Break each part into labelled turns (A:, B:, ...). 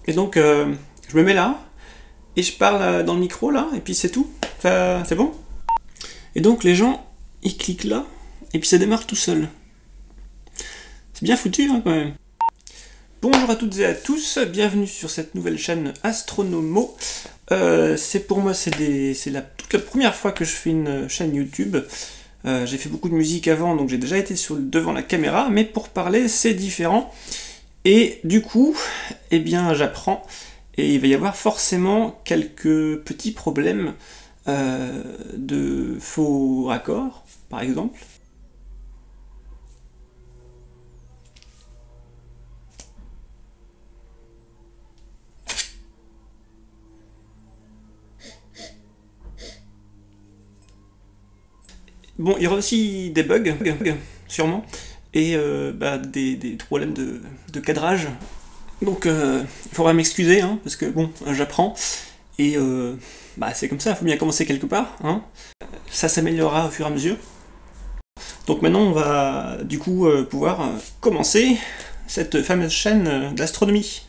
A: Et donc, je me mets là, et je parle dans le micro, là, et puis c'est tout. C'est bon? Et donc, les gens, ils cliquent là, et puis ça démarre tout seul. C'est bien foutu, hein, quand même. Bonjour à toutes et à tous, bienvenue sur cette nouvelle chaîne Astronomo. Pour moi, c'est toute la première fois que je fais une chaîne YouTube. J'ai fait beaucoup de musique avant, donc j'ai déjà été devant la caméra, mais pour parler, c'est différent. Et du coup, eh bien, j'apprends, et il va y avoir forcément quelques petits problèmes de faux raccords, par exemple. Bon, il y aura aussi des bugs, sûrement, et des problèmes de cadrage. Donc, il faudra m'excuser, hein, parce que bon, j'apprends, et c'est comme ça, il faut bien commencer quelque part, hein. Ça s'améliorera au fur et à mesure. Donc maintenant, on va du coup pouvoir commencer cette fameuse chaîne d'astronomie.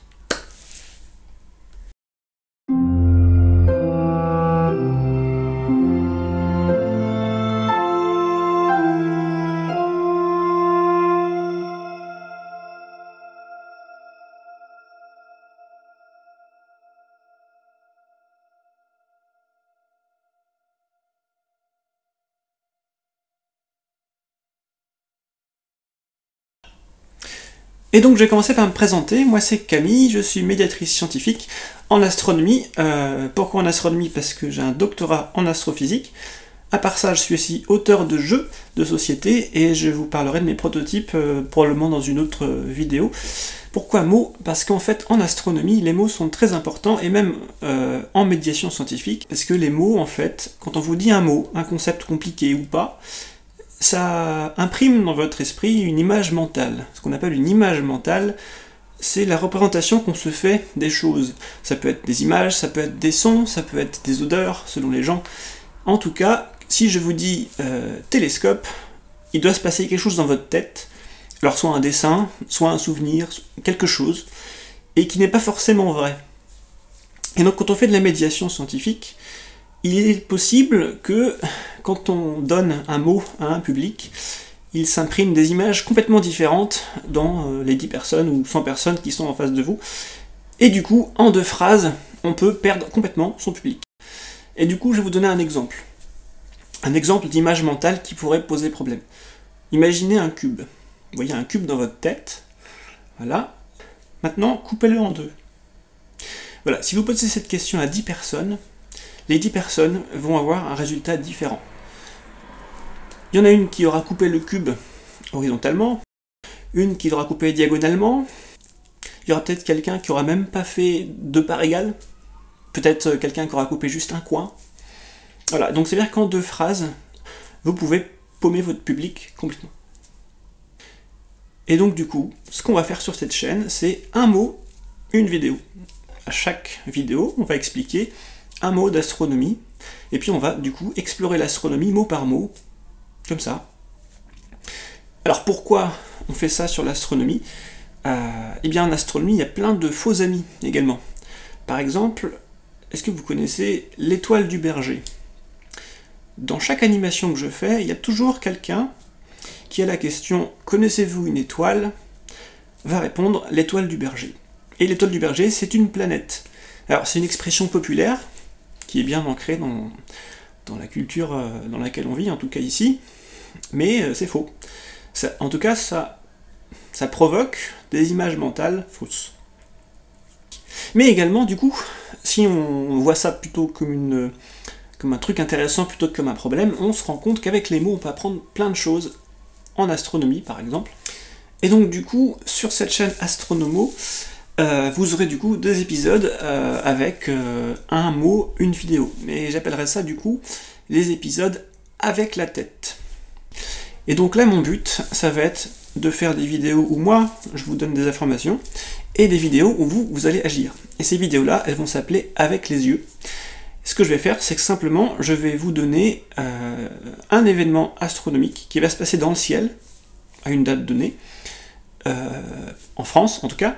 A: Et donc je vais commencer par me présenter, moi c'est Camille, je suis médiatrice scientifique en astronomie. Pourquoi en astronomie? Parce que j'ai un doctorat en astrophysique. À part ça, je suis aussi auteur de jeux de société et je vous parlerai de mes prototypes probablement dans une autre vidéo. Pourquoi mots? Parce qu'en fait en astronomie, les mots sont très importants et même en médiation scientifique, parce que les mots en fait, quand on vous dit un mot, un concept compliqué ou pas, ça imprime dans votre esprit une image mentale. Ce qu'on appelle une image mentale, c'est la représentation qu'on se fait des choses. Ça peut être des images, ça peut être des sons, ça peut être des odeurs, selon les gens. En tout cas, si je vous dis télescope, il doit se passer quelque chose dans votre tête, alors soit un dessin, soit un souvenir, quelque chose, et qui n'est pas forcément vrai. Et donc quand on fait de la médiation scientifique, il est possible que, quand on donne un mot à un public, il s'imprime des images complètement différentes dans les 10 personnes ou 100 personnes qui sont en face de vous. Et du coup, en 2 phrases, on peut perdre complètement son public. Et du coup, je vais vous donner un exemple. Un exemple d'image mentale qui pourrait poser problème. Imaginez un cube. Vous voyez un cube dans votre tête. Voilà. Maintenant, coupez-le en 2. Voilà, si vous posez cette question à 10 personnes, les 10 personnes vont avoir un résultat différent. Il y en a une qui aura coupé le cube horizontalement, une qui l'aura coupé diagonalement, il y aura peut-être quelqu'un qui aura même pas fait 2 parts égales, peut-être quelqu'un qui aura coupé juste un coin. Voilà, donc c'est-à-dire qu'en 2 phrases, vous pouvez paumer votre public complètement. Et donc du coup, ce qu'on va faire sur cette chaîne, c'est un mot, une vidéo. À chaque vidéo, on va expliquer un mot d'astronomie, et puis on va du coup explorer l'astronomie mot par mot, comme ça. Alors pourquoi on fait ça sur l'astronomie? Eh bien en astronomie, il y a plein de faux amis également. Par exemple, est-ce que vous connaissez l'étoile du berger? Dans chaque animation que je fais, il y a toujours quelqu'un qui a la question « Connaissez-vous une étoile ?» va répondre « L'étoile du berger ». Et l'étoile du berger, c'est une planète. Alors c'est une expression populaire, qui est bien ancré dans la culture dans laquelle on vit, en tout cas ici, mais c'est faux. En tout cas, ça provoque des images mentales fausses. Mais également, du coup, si on voit ça plutôt comme un truc intéressant plutôt que comme un problème, on se rend compte qu'avec les mots, on peut apprendre plein de choses, en astronomie par exemple. Et donc du coup, sur cette chaîne Astronomo, vous aurez du coup 2 épisodes avec un mot, une vidéo. Mais j'appellerai ça du coup les épisodes avec la tête. Et donc là mon but, ça va être de faire des vidéos où moi, je vous donne des informations, et des vidéos où vous allez agir. Et ces vidéos-là, elles vont s'appeler avec les yeux. Ce que je vais faire, c'est que simplement, je vais vous donner un événement astronomique qui va se passer dans le ciel, à une date donnée, en France en tout cas,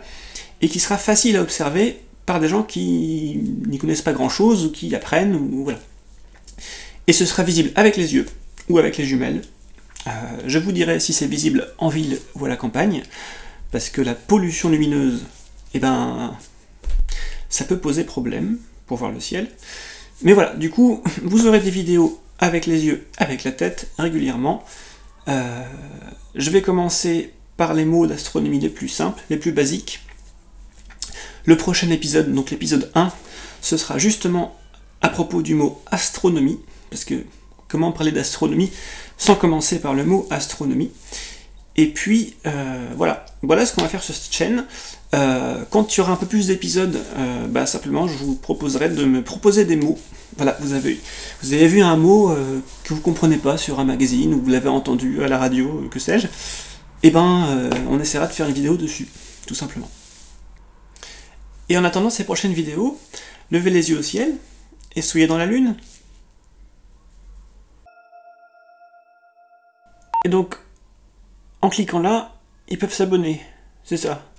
A: et qui sera facile à observer par des gens qui n'y connaissent pas grand-chose, ou qui apprennent, ou voilà. Et ce sera visible avec les yeux, ou avec les jumelles. Je vous dirai si c'est visible en ville ou à la campagne, parce que la pollution lumineuse, eh ben, ça peut poser problème pour voir le ciel. Mais voilà, du coup, vous aurez des vidéos avec les yeux, avec la tête, régulièrement. Je vais commencer par les mots d'astronomie les plus simples, les plus basiques. Le prochain épisode, donc l'épisode 1, ce sera justement à propos du mot astronomie, parce que comment parler d'astronomie sans commencer par le mot astronomie. Et puis, voilà ce qu'on va faire sur cette chaîne. Quand il y aura un peu plus d'épisodes, simplement je vous proposerai de me proposer des mots. Voilà, vous avez vu un mot que vous comprenez pas sur un magazine, ou vous l'avez entendu à la radio, que sais-je, et on essaiera de faire une vidéo dessus, tout simplement. Et en attendant ces prochaines vidéos, levez les yeux au ciel, et soyez dans la lune. Et donc, en cliquant là, ils peuvent s'abonner, c'est ça.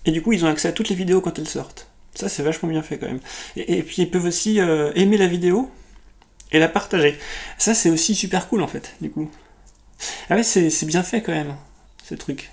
A: Et du coup, ils ont accès à toutes les vidéos quand elles sortent. Ça, c'est vachement bien fait quand même. Et puis, ils peuvent aussi aimer la vidéo et la partager. Ça, c'est aussi super cool en fait, du coup. Ah ouais, c'est bien fait quand même, ce truc.